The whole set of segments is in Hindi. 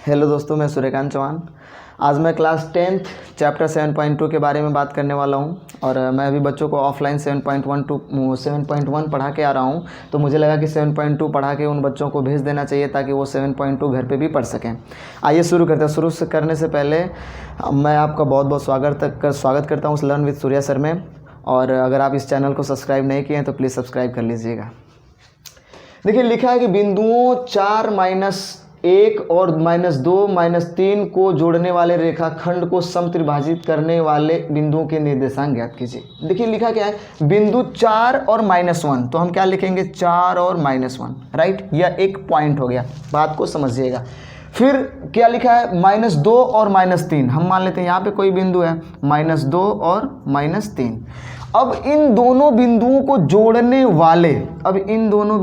हेलो दोस्तों, मैं सूर्यकांत चौहान। आज मैं क्लास 10th चैप्टर 7.2 के बारे में बात करने वाला हूं और मैं अभी बच्चों को ऑफलाइन 7.1 पढ़ा के आ रहा हूं, तो मुझे लगा कि 7.2 पढ़ा के उन बच्चों को भेज देना चाहिए ताकि वो 7.2 घर पे भी पढ़ सकें। आइए शुरू करते हैं। शुरू से करने से पहले मैं आपका बहुत बहुत स्वागत करता हूँ लर्न विद सूर्या सर में। और अगर आप इस चैनल को सब्सक्राइब नहीं किए हैं तो प्लीज़ सब्सक्राइब कर लीजिएगा। देखिए, लिखा है कि बिंदुओं 4, -1 और -2, -3 को जोड़ने वाले रेखाखंड को समत्रिभाजित करने वाले बिंदुओं के निर्देशांक ज्ञात कीजिए। देखिए लिखा क्या है, बिंदु 4 और -1, तो हम क्या लिखेंगे 4 और -1, राइट। यह एक पॉइंट हो गया, बात को समझिएगा। फिर क्या लिखा है, -2 और -3, हम मान लेते हैं यहाँ पे कोई बिंदु है -2 और -3। अब इन दोनों बिंदुओं को जोड़ने वाले अब इन दोनों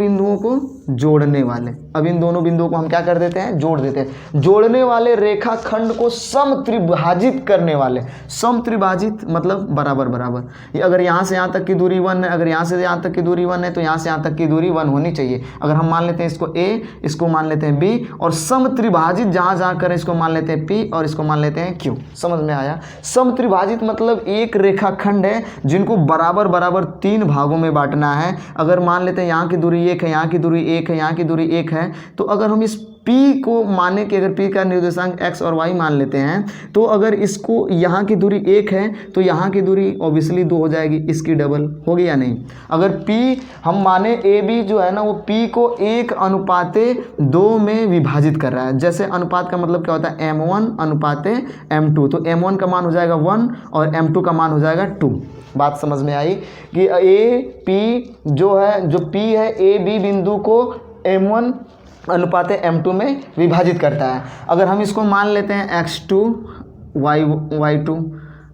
बिंदुओं को हम क्या कर देते हैं, जोड़ देते हैं। जोड़ने वाले रेखाखंड को समत्रिभाजित करने वाले, समत्रिभाजित मतलब बराबर बराबर। ये अगर यहाँ से यहाँ तक की दूरी 1 है, अगर यहाँ से यहाँ तक की दूरी 1 है, तो यहाँ से यहाँ तक की दूरी 1 होनी चाहिए। अगर हम मान लेते हैं इसको A, इसको मान लेते हैं B, और समत्रिभाजित जहाँ जहाँ करें इसको मान लेते हैं P और इसको मान लेते हैं Q। समझ में आया। समत्रिभाजित मतलब एक रेखाखंड है जिनको बराबर बराबर 3 भागों में बांटना है। अगर मान लेते हैं यहाँ की दूरी 1 है, यहाँ की दूरी 1 है, यहाँ की दूरी 1 है, तो अगर हम इस P को माने कि अगर P का निर्देशांक x और y मान लेते हैं, तो अगर इसको यहाँ की दूरी 1 है तो यहाँ की दूरी ऑब्वियसली 2 हो जाएगी, इसकी डबल होगी या नहीं। अगर P हम माने AB जो है ना, वो P को 1:2 में विभाजित कर रहा है। जैसे अनुपात का मतलब क्या होता है, M1:M2, तो M1 का मान हो जाएगा 1 और M2 का मान हो जाएगा 2। बात समझ में आई कि P जो P है, AB बिंदु को M1:M2 में विभाजित करता है। अगर हम इसको मान लेते हैं x2 y2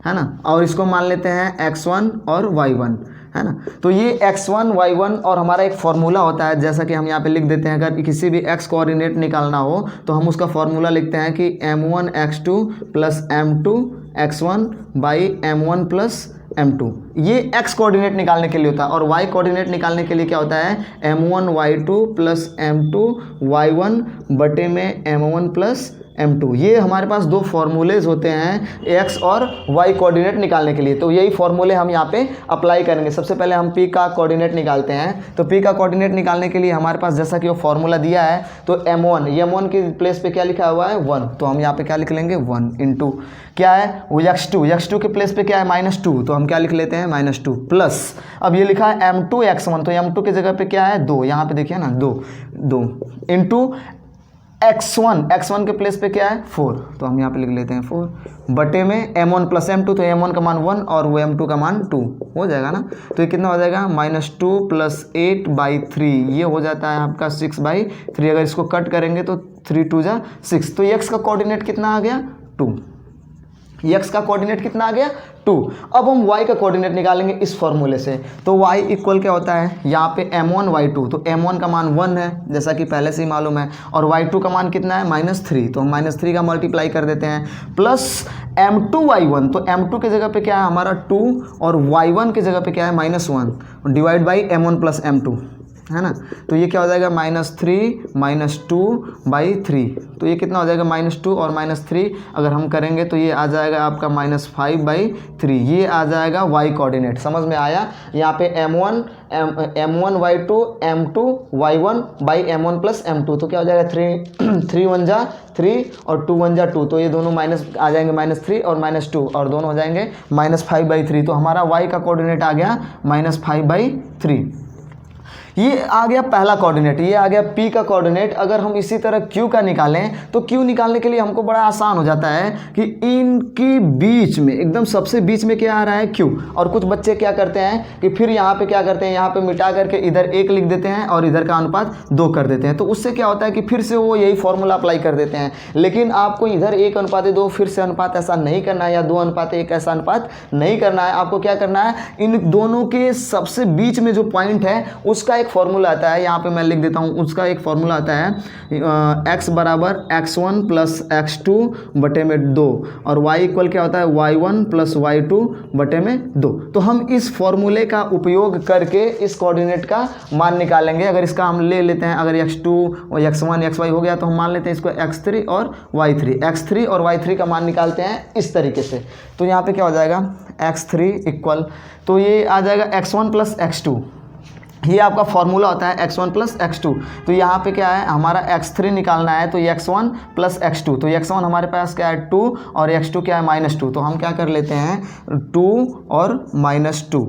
है ना, और इसको मान लेते हैं x1 और y1 है ना, तो ये x1 y1 और हमारा एक फॉर्मूला होता है, जैसा कि हम यहाँ पे लिख देते हैं। अगर किसी भी x कोऑर्डिनेट निकालना हो तो हम उसका फॉर्मूला लिखते हैं कि m1 x2 + m2 x1 / m1 + m2। ये x कोऑर्डिनेट निकालने के लिए होता है, और y कोऑर्डिनेट निकालने के लिए क्या होता है, m1 y2 + m2 y1 बटे में m1 + m2। ये हमारे पास दो फॉर्मूलेज होते हैं x और y कोऑर्डिनेट निकालने के लिए। तो यही फॉर्मूले हम यहाँ पे अप्लाई करेंगे। सबसे पहले हम p का कोऑर्डिनेट निकालते हैं। तो p का कोऑर्डिनेट निकालने के लिए हमारे पास जैसा कि वो फॉर्मूला दिया है, तो m1 के प्लेस पे क्या लिखा हुआ है 1, तो हम यहाँ पे क्या लिख लेंगे 1 इंटू क्या है वो x2 के प्लेस पे क्या है -2, तो हम क्या लिख लेते हैं -2 प्लस, अब ये लिखा है m2 x1, तो m2 की जगह पे क्या है 2, यहाँ पे देखिए ना 2 इंटू x1 के प्लेस पे क्या है 4, तो हम यहाँ पे लिख लेते हैं 4 बटे में m1 + m2, तो m1 का मान 1 और वो m2 का मान 2 हो जाएगा ना। तो ये कितना हो जाएगा -2 + 8/3, ये हो जाता है आपका 6/3। अगर इसको कट करेंगे तो 3 2 जा 6, तो x का कोऑर्डिनेट कितना आ गया 2। x का कोऑर्डिनेट कितना आ गया 2। अब हम y का कोऑर्डिनेट निकालेंगे इस फॉर्मूले से। तो y इक्वल क्या होता है, यहाँ पे m1 y2, तो m1 का मान 1 है जैसा कि पहले से ही मालूम है, और y2 का मान कितना है -3, तो हम -3 का मल्टीप्लाई कर देते हैं, प्लस m2 y1, तो m2 की जगह पे क्या है हमारा 2 और y1 की जगह पे क्या है -1 डिवाइड बाई m1 + m2 है ना। तो ये क्या हो जाएगा -3 - 2/3, तो ये कितना हो जाएगा -2 और -3 अगर हम करेंगे तो ये आ जाएगा आपका -5/3। ये आ जाएगा y कोऑर्डिनेट। समझ में आया। यहाँ पे m1 y2 m2 y1 / m1 + m2, तो क्या हो जाएगा 3 1 जा 3 और 2 1 जा 2, तो ये दोनों माइनस आ जाएंगे -3 और -2 और दोनों हो जाएंगे -5/3। तो हमारा y का कोऑर्डिनेट आ गया -5/3। ये आ गया पहला कोऑर्डिनेट। ये आ गया P का कोऑर्डिनेट। अगर हम इसी तरह Q का निकालें तो Q निकालने के लिए हमको बड़ा आसान हो जाता है कि इनके बीच में एकदम सबसे बीच में क्या आ रहा है Q, और कुछ बच्चे क्या करते हैं कि फिर यहाँ पे क्या करते हैं, यहाँ पे मिटा करके इधर 1 लिख देते हैं और इधर का अनुपात 2 कर देते हैं। तो उससे क्या होता है कि फिर से वो यही फॉर्मूला अप्लाई कर देते हैं। लेकिन आपको इधर 1:2 फिर से अनुपात ऐसा नहीं करना है, या 2:1 ऐसा अनुपात नहीं करना है। आपको क्या करना है, इन दोनों के सबसे बीच में जो पॉइंट है उसका एक एक फॉर्मूला आता है, यहाँ पे मैं लिख देता हूँ, उसका एक फॉर्मूला आता है x बराबर x1 प्लस x2 बटे में 2 और y इक्वल क्या होता है y1 प्लस y2 बटे में 2। तो हम इस फॉर्मूले का उपयोग करके इस कोऑर्डिनेट का मान निकालेंगे। अगर इसका हम ले लेते हैं, अगर x2 और x1 xy हो गया तो हम मान लेते हैं इसको x3 और y3 और y3 का मान निकालते हैं इस तरीके से। तो यहाँ पे क्या हो जाएगा x3 इक्वल, तो ये आ जाएगा x1 प्लस x2, ये आपका फॉर्मूला होता है x1 प्लस x2। तो यहाँ पे क्या है हमारा x3 निकालना है, तो x1 प्लस x2, तो x1 हमारे पास क्या है 2 और x2 क्या है -2। तो हम क्या कर लेते हैं 2 और -2,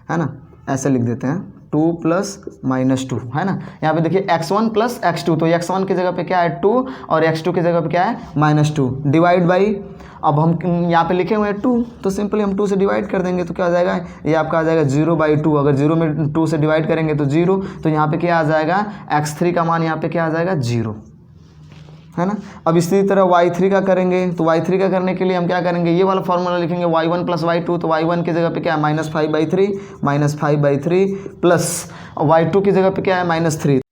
है ना, ऐसे लिख देते हैं 2 प्लस -2, है ना। यहाँ पे देखिए x1 प्लस x2, तो x1 की जगह पे क्या है 2 और x2 की जगह पे क्या है -2 डिवाइड बाई, अब हम यहाँ पे लिखे हुए हैं 2, तो सिंपली हम 2 से डिवाइड कर देंगे तो क्या आ जाएगा, ये आपका आ जाएगा 0/2। अगर 0 में 2 से डिवाइड करेंगे तो 0, तो यहाँ पे क्या आ जाएगा x3 का मान यहाँ पे क्या आ जाएगा 0, है ना। अब इसी तरह y3 का करेंगे, तो y3 का करने के लिए हम क्या करेंगे, ये वाला फॉर्मूला लिखेंगे y1 प्लस y2, तो y1 की जगह पे क्या है -5/3 प्लस y2 की जगह पे क्या है -3।